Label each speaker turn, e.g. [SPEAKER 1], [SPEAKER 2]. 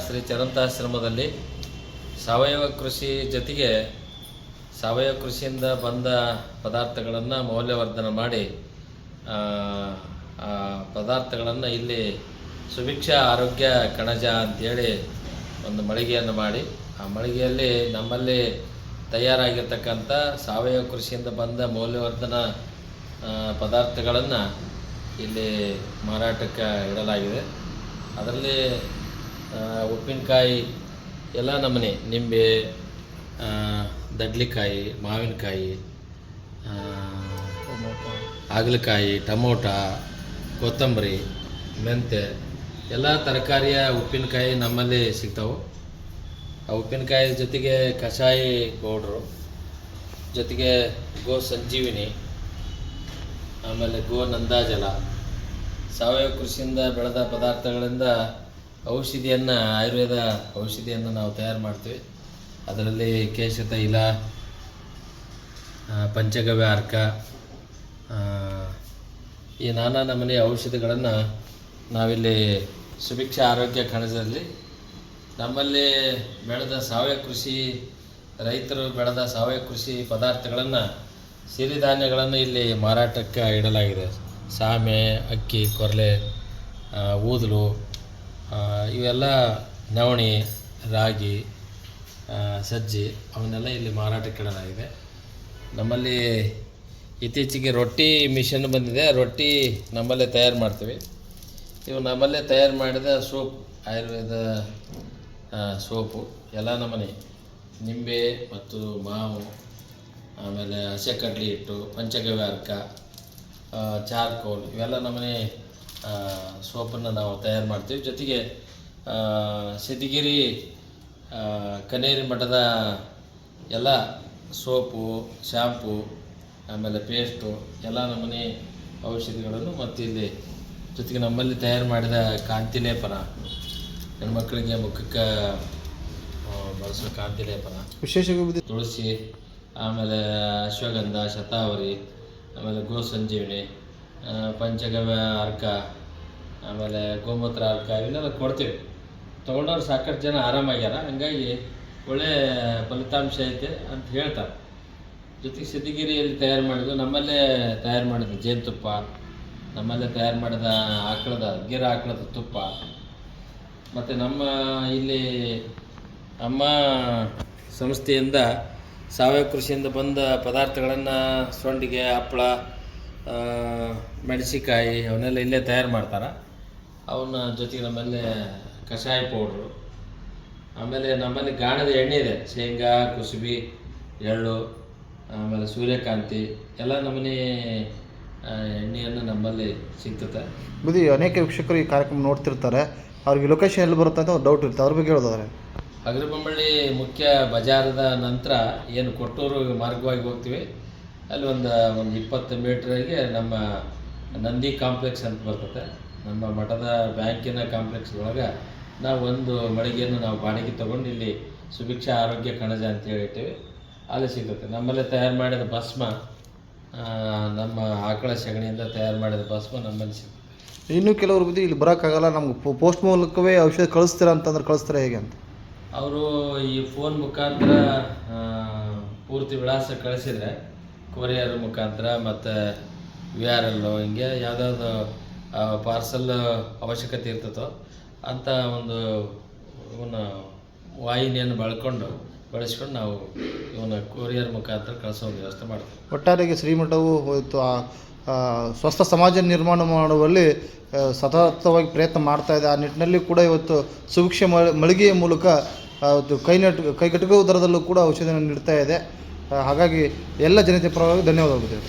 [SPEAKER 1] ಶ್ರೀ ಚರಂತಾಶ್ರಮದಲ್ಲಿ ಸಾವಯವ ಕೃಷಿ ಜೊತೆಗೆ ಸಾವಯವ ಕೃಷಿಯಿಂದ ಬಂದ ಪದಾರ್ಥಗಳನ್ನು ಮೌಲ್ಯವರ್ಧನೆ ಮಾಡಿ ಪದಾರ್ಥಗಳನ್ನು ಇಲ್ಲಿ ಸುಭಿಕ್ಷಾ ಆರೋಗ್ಯ ಕಣಜ ಅಂತೇಳಿ ಒಂದು ಮಳಿಗೆಯನ್ನು ಮಾಡಿ ಆ ಮಳಿಗೆಯಲ್ಲಿ ನಮ್ಮಲ್ಲಿ ತಯಾರಾಗಿರ್ತಕ್ಕಂಥ ಸಾವಯವ ಕೃಷಿಯಿಂದ ಬಂದ ಮೌಲ್ಯವರ್ಧನ ಪದಾರ್ಥಗಳನ್ನು ಇಲ್ಲಿ ಮಾರಾಟಕ್ಕೆ ಇಡಲಾಗಿದೆ. ಅದರಲ್ಲಿ ಉಪ್ಪಿನಕಾಯಿ ಎಲ್ಲ ನಮೂನೆ, ನಿಂಬೆ, ದಡ್ಲಿಕಾಯಿ, ಮಾವಿನಕಾಯಿ, ಹಾಗಲಕಾಯಿ, ಟೊಮೊಟ, ಕೊತ್ತಂಬರಿ, ಮೆಂತ್ಯ ಎಲ್ಲ ತರಕಾರಿಯ ಉಪ್ಪಿನಕಾಯಿ ನಮ್ಮಲ್ಲಿ ಸಿಗ್ತಾವೆ. ಆ ಉಪ್ಪಿನಕಾಯಿ ಜೊತೆಗೆ ಕಷಾಯ ಪೌಡ್ರು, ಜೊತೆಗೆ ಗೋ ಸಂಜೀವಿನಿ, ಆಮೇಲೆ ಗೋ ನಂದಾಜಲ, ಸಾವಯವ ಕೃಷಿಯಿಂದ ಬೆಳೆದ ಪದಾರ್ಥಗಳಿಂದ ಔಷಧಿಯನ್ನು, ಆಯುರ್ವೇದ ಔಷಧಿಯನ್ನು ನಾವು ತಯಾರು ಮಾಡ್ತೀವಿ. ಅದರಲ್ಲಿ ಕೇಶ ತೈಲ, ಪಂಚಗವ್ಯ ಅರ್ಕ, ಈ ನಾನಾ ನಮೂನೆಯ ಔಷಧಿಗಳನ್ನು ನಾವಿಲ್ಲಿ ಸುಭಿಕ್ಷಾ ಆರೋಗ್ಯ ಕಣಜದಲ್ಲಿ ನಮ್ಮಲ್ಲಿ ಬೆಳೆದ ಸಾವಯವ ಕೃಷಿ, ರೈತರು ಬೆಳೆದ ಸಾವಯವ ಕೃಷಿ ಪದಾರ್ಥಗಳನ್ನು, ಸಿರಿಧಾನ್ಯಗಳನ್ನು ಇಲ್ಲಿ ಮಾರಾಟಕ್ಕೆ ಇಡಲಾಗಿದೆ. ಸಾಮೆ, ಅಕ್ಕಿ, ಕೊರಲೆ, ಊದಲು, ಇವೆಲ್ಲ ನವಣೆ, ರಾಗಿ, ಸಜ್ಜಿ ಅವನ್ನೆಲ್ಲ ಇಲ್ಲಿ ಮಾರಾಟಕ್ಕೆ ಇಡಲಾಗಿದೆ. ನಮ್ಮಲ್ಲಿ ಇತ್ತೀಚೆಗೆ ರೊಟ್ಟಿ ಮಿಷನ್ ಬಂದಿದೆ. ರೊಟ್ಟಿ ನಮ್ಮಲ್ಲೇ ತಯಾರು ಮಾಡ್ತೀವಿ. ಇವು ನಮ್ಮಲ್ಲೇ ತಯಾರು ಮಾಡಿದ ಸೋಪ್, ಆಯುರ್ವೇದ ಸೋಪು ಎಲ್ಲ ನಮೂನೆ, ನಿಂಬೆ ಮತ್ತು ಮಾವು, ಆಮೇಲೆ ಹಸೆ ಕಡ್ಲಿ ಹಿಟ್ಟು, ಪಂಚಗವ್ಯ ಅರ್ಕ, ಚಾರ್ಕೋಲ್, ಇವೆಲ್ಲ ನಮೂನೆ ಸೋಪನ್ನು ನಾವು ತಯಾರು ಮಾಡ್ತೀವಿ. ಜೊತೆಗೆ ಸಿದ್ಧಗಿರಿ ಕನೇರಿ ಮಠದ ಎಲ್ಲ ಸೋಪು, ಶ್ಯಾಂಪು, ಆಮೇಲೆ ಪೇಸ್ಟು ಎಲ್ಲ ನಮೂನೆ ಔಷಧಿಗಳನ್ನು ಮತ್ತು ಇಲ್ಲಿ ಜೊತೆಗೆ ನಮ್ಮಲ್ಲಿ ತಯಾರು ಮಾಡಿದ ಕಾಂತಿ ಲೇಪನ, ಹೆಣ್ಮಕ್ಳಿಗೆ ಮುಖಕ್ಕೆ ಬಳಸೋ ಕಾಂತಿ ಲೇಪನ,
[SPEAKER 2] ವಿಶೇಷವಾಗಿ
[SPEAKER 1] ತುಳಸಿ, ಆಮೇಲೆ ಅಶ್ವಗಂಧ, ಶತಾವರಿ, ಆಮೇಲೆ ಗೋ ಸಂಜೀವಿನಿ, ಪಂಚಗವ್ಯ ಅರ್ಕ, ಆಮೇಲೆ ಗೋಮೂತ್ರ ಅರ್ಕ ಇವನ್ನೆಲ್ಲ ಕೊಡ್ತೀವಿ. ತೊಗೊಂಡವ್ರು ಸಾಕಷ್ಟು ಜನ ಆರಾಮಾಗ್ಯಾರ. ಹಂಗಾಗಿ ಒಳ್ಳೆ ಫಲಿತಾಂಶ ಐತೆ ಅಂತ ಹೇಳ್ತಾರೆ. ಜೊತೆಗೆ ಸಿದ್ಧಗಿರಿಯಲ್ಲಿ ತಯಾರು ಮಾಡಿದ್ದು, ನಮ್ಮಲ್ಲೇ ತಯಾರು ಮಾಡಿದ ಜೇನುತುಪ್ಪ, ನಮ್ಮಲ್ಲೇ ತಯಾರು ಮಾಡಿದ ಗಿರ ಆಕಳದ ತುಪ್ಪ, ಮತ್ತು ನಮ್ಮ ಇಲ್ಲಿ ನಮ್ಮ ಸಂಸ್ಥೆಯಿಂದ ಸಾವಯವ ಕೃಷಿಯಿಂದ ಬಂದ ಪದಾರ್ಥಗಳನ್ನು ಸೊಂಡಿಗೆ, ಹಪ್ಪಳ, ಮೆಣಸಿಕಾಯಿ ಅವನ್ನೆಲ್ಲ ಇಲ್ಲೇ ತಯಾರು ಮಾಡ್ತಾರೆ. ಅವನ್ನ ಜೊತೆಗೆ ನಮ್ಮಲ್ಲೇ ಕಷಾಯ ಪೌಡ್ರು, ಆಮೇಲೆ ನಮ್ಮಲ್ಲಿ ಗಾಣದ ಎಣ್ಣೆ ಇದೆ, ಶೇಂಗಾ, ಕುಸುಬಿ, ಎಳ್ಳು, ಆಮೇಲೆ ಸೂರ್ಯಕಾಂತಿ ಎಲ್ಲ ನಮೂನೆ ಎಣ್ಣೆಯನ್ನು ನಮ್ಮಲ್ಲಿ ಸಿಗ್ತದೆ.
[SPEAKER 2] ಬುದ್ಧಿ ಅನೇಕ ವೀಕ್ಷಕರು ಈ ಕಾರ್ಯಕ್ರಮ ನೋಡ್ತಿರ್ತಾರೆ, ಅವ್ರಿಗೆ ಲೊಕೇಶನ್ ಎಲ್ಲಿ ಬರುತ್ತೆ ಅಂತ ಡೌಟ್ ಇರುತ್ತೆ, ಅವ್ರ ಬಗ್ಗೆ ಹೇಳೋದಾದ್ರೆ
[SPEAKER 1] ಹಗರಿಬೊಮ್ಮಳ್ಳಿ ಮುಖ್ಯ ಬಜಾರದ ನಂತರ ಏನು ಕೊಟ್ಟೂರು ಮಾರ್ಗವಾಗಿ ಹೋಗ್ತೀವಿ, ಅಲ್ಲಿ ಒಂದು 20 ಮೀಟ್ರಿಗೆ ನಮ್ಮ ನಂದಿ ಕಾಂಪ್ಲೆಕ್ಸ್ ಅಂತ ಬರ್ತದೆ. ನಮ್ಮ ಮಠದ ಬ್ಯಾಂಕಿನ ಕಾಂಪ್ಲೆಕ್ಸ್ ಒಳಗೆ ನಾವು ಒಂದು ಮಳಿಗೆಯನ್ನು ನಾವು ಬಾಡಿಗೆ ತೊಗೊಂಡು ಇಲ್ಲಿ ಸುಭಿಕ್ಷಾ ಆರೋಗ್ಯ ಕಣಜ ಅಂತೇಳಿ ಇಟ್ಟಿವಿ. ಅಲ್ಲಿ ಸಿಗುತ್ತೆ. ನಮ್ಮಲ್ಲೇ ತಯಾರು ಮಾಡಿದ ಭಸ್ಮ, ನಮ್ಮ ಆಕಳ ಸಗಣಿಯಿಂದ ತಯಾರು ಮಾಡಿದ ಭಸ್ಮ ನಮ್ಮಲ್ಲಿ ಸಿಗುತ್ತೆ.
[SPEAKER 2] ಇನ್ನೂ ಕೆಲವರು ಬುದ್ಧಿ ಇಲ್ಲಿ ಬರೋಕ್ಕಾಗಲ್ಲ, ನಮ್ಗೆ ಪೋಸ್ಟ್ ಮೂಲಕವೇ ಔಷಧ ಕಳಿಸ್ತೀರಾ ಅಂತಂದ್ರೆ ಕಳಿಸ್ತಾರೆ ಹೇಗೆ ಅಂತ?
[SPEAKER 1] ಅವರು ಈ ಫೋನ್ ಮುಖಾಂತರ ಪೂರ್ತಿ ವಿಳಾಸ ಕಳಿಸಿದರೆ ಕೊರಿಯರ್ ಮುಖಾಂತರ ಮತ್ತು VRL ಹಿಂಗೆ ಯಾವುದಾದ್ರು ಪಾರ್ಸಲ್ ಅವಶ್ಯಕತೆ ಇರ್ತದೋ ಅಂಥ ಒಂದು ಇವನ್ನ ವಾಹಿನಿಯನ್ನು ಬಳಸ್ಕೊಂಡು ನಾವು ಇವನ್ನ ಕೊರಿಯರ್ ಮುಖಾಂತರ ಕಳಿಸೋ ವ್ಯವಸ್ಥೆ ಮಾಡ್ತೀವಿ.
[SPEAKER 2] ಒಟ್ಟಾರೆಗೆ ಶ್ರೀಮಠವು ಸ್ವಸ್ಥ ಸಮಾಜ ನಿರ್ಮಾಣ ಮಾಡುವಲ್ಲಿ ಸತತವಾಗಿ ಪ್ರಯತ್ನ ಮಾಡ್ತಾ ಇದೆ. ಆ ನಿಟ್ಟಿನಲ್ಲಿ ಕೂಡ ಇವತ್ತು ಸುಭಿಕ್ಷೆ ಮಳಿಗೆಯ ಮೂಲಕ ಕೈಗೆಟುಕುವ ದರದಲ್ಲೂ ಕೂಡ ಔಷಧಿಯನ್ನು ನೀಡ್ತಾ ಇದೆ. ಹಾಗಾಗಿ ಎಲ್ಲ ಜನತೆ ಪರವಾಗಿ ಧನ್ಯವಾದಗಳು.